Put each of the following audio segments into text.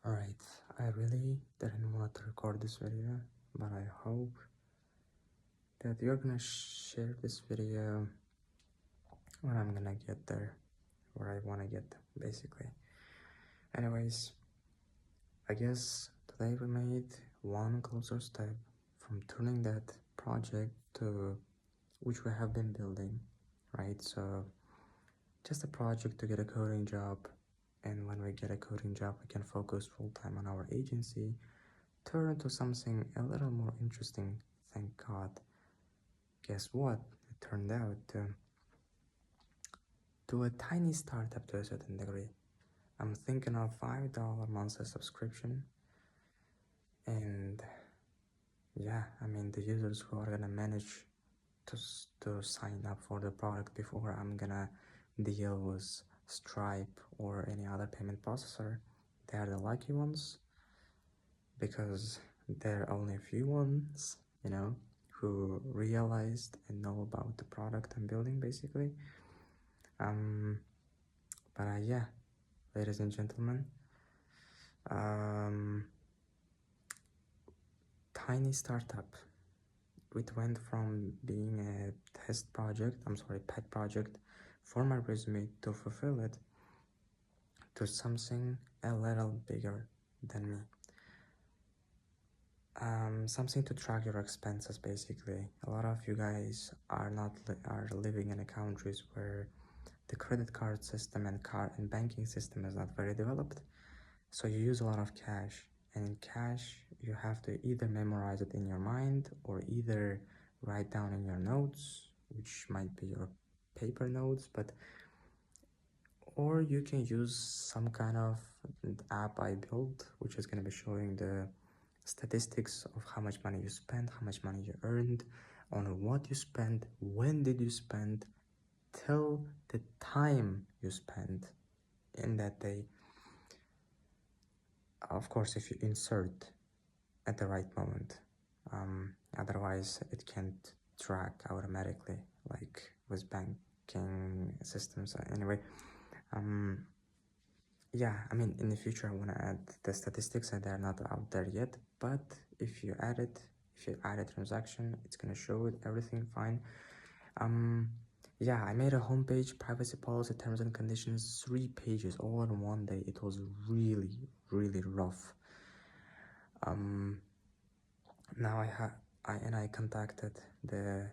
Alright, I really didn't want to record this video, but I hope that you're gonna share this video when I'm gonna get there, where I wanna get, basically. Anyways, I guess today we made one closer step from turning that project to which we have been building, right? So, just a project to get a coding job, and when we get a coding job, we can focus full time on our agency, turn into something a little more interesting, thank God. Guess what? It turned out to a tiny startup to a certain degree. I'm thinking of $5 monthly subscription, and yeah, I mean the users who are gonna manage to sign up for the product before I'm gonna deal with Stripe or any other payment processor, they are the lucky ones, because there are only a few ones, who realized and know about the product I'm building, basically. But yeah, ladies and gentlemen, tiny startup. It went from being a pet project for my resume to fulfill it, to something a little bigger than me. Something to track your expenses, basically. A lot of you guys are living in countries where the credit card system and banking system is not very developed, so you use a lot of cash, and in cash you have to either memorize it in your mind or either write down in your notes, which might be your paper notes, or you can use some kind of app I built, which is going to be showing the statistics of how much money you spent, how much money you earned, on what you spent, when did you spend, till the time you spent in that day. Of course, if you insert at the right moment, otherwise it can't track automatically like with banking systems. Anyway, yeah, I mean, in the future I want to add the statistics, and they're not out there yet, but if you add a transaction, it's gonna show it, everything fine. Yeah, I made a homepage, privacy policy, terms and conditions, 3 pages all in one day. It was really, really rough. Now I contacted the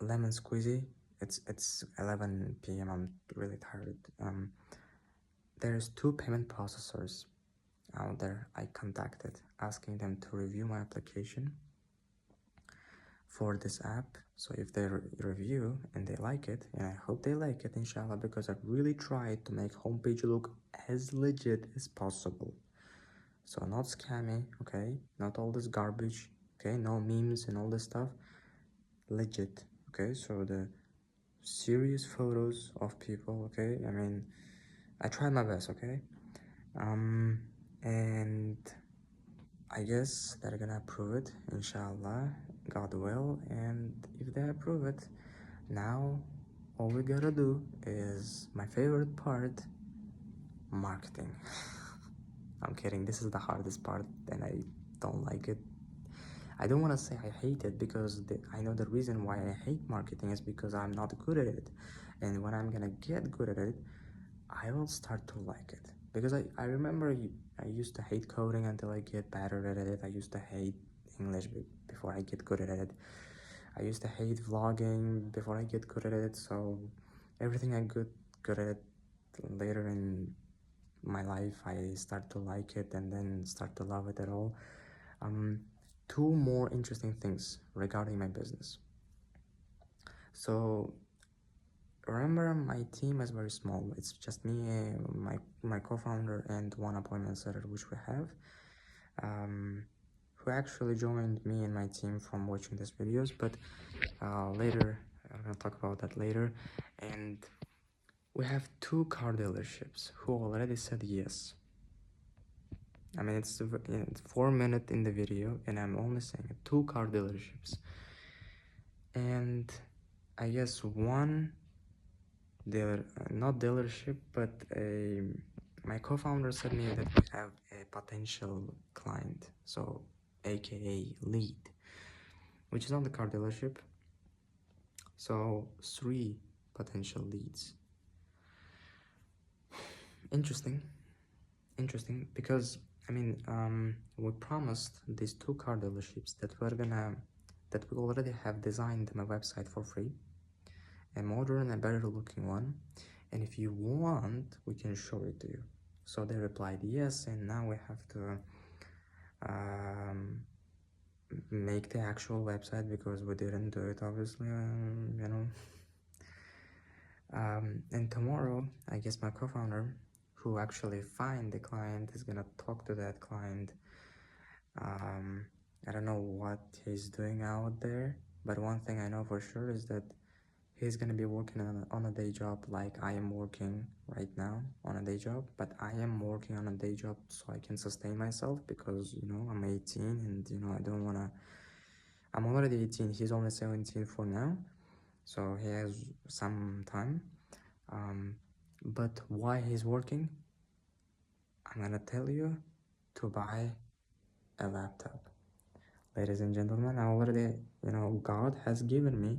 lemon squeezy. It's 11 p.m. I'm really tired. There's 2 payment processors out there I contacted, asking them to review my application for this app. So if they review and they like it, and I hope they like it, inshallah, because I've really tried to make homepage look as legit as possible. So not scammy, okay, not all this garbage, okay, no memes and all this stuff, legit, okay. So the serious photos of people, okay, I mean, I tried my best, okay. And I guess they're gonna approve it, inshallah, God will. And if they approve it, now all we gotta do is my favorite part, marketing. I'm kidding, this is the hardest part, and I don't like it. I don't want to say I hate it, because I know the reason why I hate marketing is because I'm not good at it, and when I'm gonna get good at it, I will start to like it. Because I remember I used to hate coding until I get better at it. I used to hate English before I get good at it. I used to hate vlogging before I get good at it. So everything I get good at later in my life, I start to like it and then start to love it at all. 2 more interesting things regarding my business. So remember, my team is very small. It's just me, my co-founder, and 1 appointment setter, which we have, who actually joined me and my team from watching these videos, but later, I'm gonna talk about that later. And we have 2 car dealerships who already said yes. I mean, it's 4 minutes in the video, and I'm only saying 2 car dealerships. And I guess one not dealership, but a my co-founder said me that we have a potential client, so aka lead, which is on the car dealership. So 3 potential leads. Interesting because I mean, we promised these 2 car dealerships that we already have designed them a website for free, a modern and better looking one, and if you want, we can show it to you. So they replied yes, and now we have to make the actual website because we didn't do it, obviously, you know. And tomorrow, I guess my co-founder, who actually find the client, is gonna talk to that client. I don't know what he's doing out there, but one thing I know for sure is that he's gonna be working on a day job like I am working right now on a day job, but I am working on a day job so I can sustain myself because, you know, I'm 18 and, you know, I don't wanna, I'm already 18, he's only 17 for now, so he has some time. But why he's working, I'm gonna tell you, to buy a laptop. Ladies and gentlemen, I already, you know, God has given me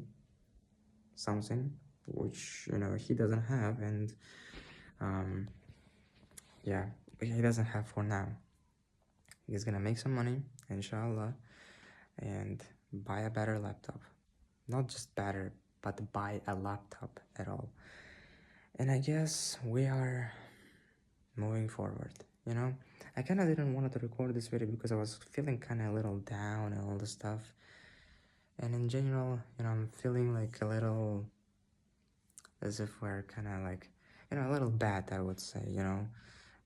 something which, you know, he doesn't have, and yeah, he doesn't have for now. He's gonna make some money, inshallah, and buy a better laptop. Not just better, but buy a laptop at all. And I guess we are moving forward, you know. I kind of didn't want to record this video because I was feeling kind of a little down and all this stuff, and in general, you know, I'm feeling like a little as if we're kind of like, you know, a little bad, I would say, you know,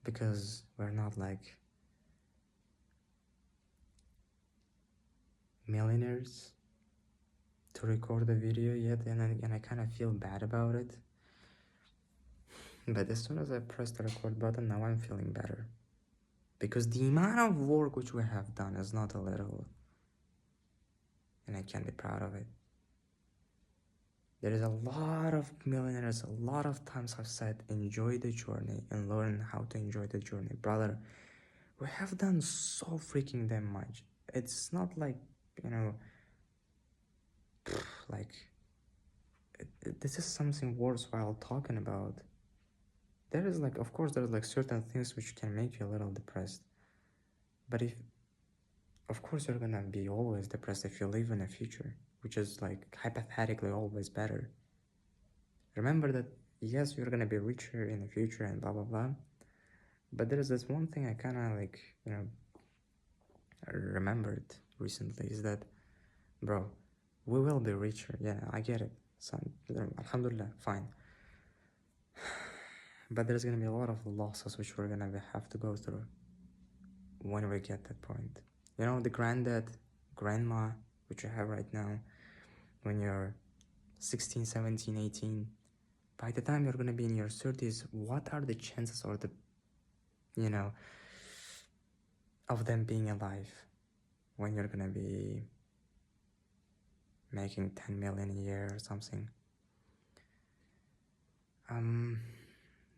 because we're not like millionaires to record the video yet, and I kind of feel bad about it. But as soon as I press the record button, now I'm feeling better, because the amount of work which we have done is not a little, and I can be proud of it. There is a lot of millionaires, a lot of times I've said, enjoy the journey and learn how to enjoy the journey. Brother, we have done so freaking damn much. It's not like, you know, like, this is something worthwhile talking about. There is like, of course, there's like certain things which can make you a little depressed. But if, of course, you're gonna be always depressed if you live in a future, which is like hypothetically always better. Remember that, yes, you're gonna be richer in the future and blah blah blah, but there's this one thing I kind of like, you know, remembered recently, is that, bro, we will be richer. Yeah, I get it. So, alhamdulillah, fine. But there's gonna be a lot of losses which we're gonna have to go through when we get that point. You know, the granddad, grandma, which you have right now, when you're 16, 17, 18, by the time you're gonna be in your 30s, what are the chances, or the, you know, of them being alive when you're gonna be making 10 million a year or something?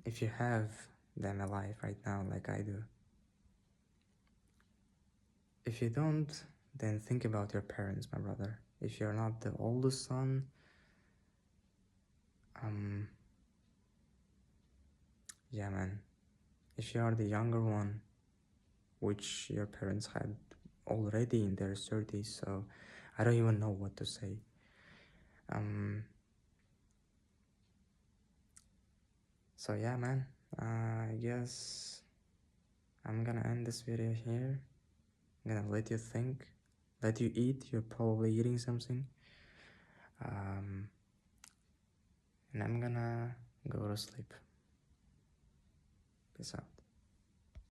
If you have them alive right now like I do. If you don't, then think about your parents, my brother. If you're not the oldest son, yeah, man. If you are the younger one, which your parents had already in their 30s, so I don't even know what to say. So yeah, man, I guess I'm gonna end this video here. I'm gonna let you think, let you eat. You're probably eating something. And I'm gonna go to sleep. Peace out.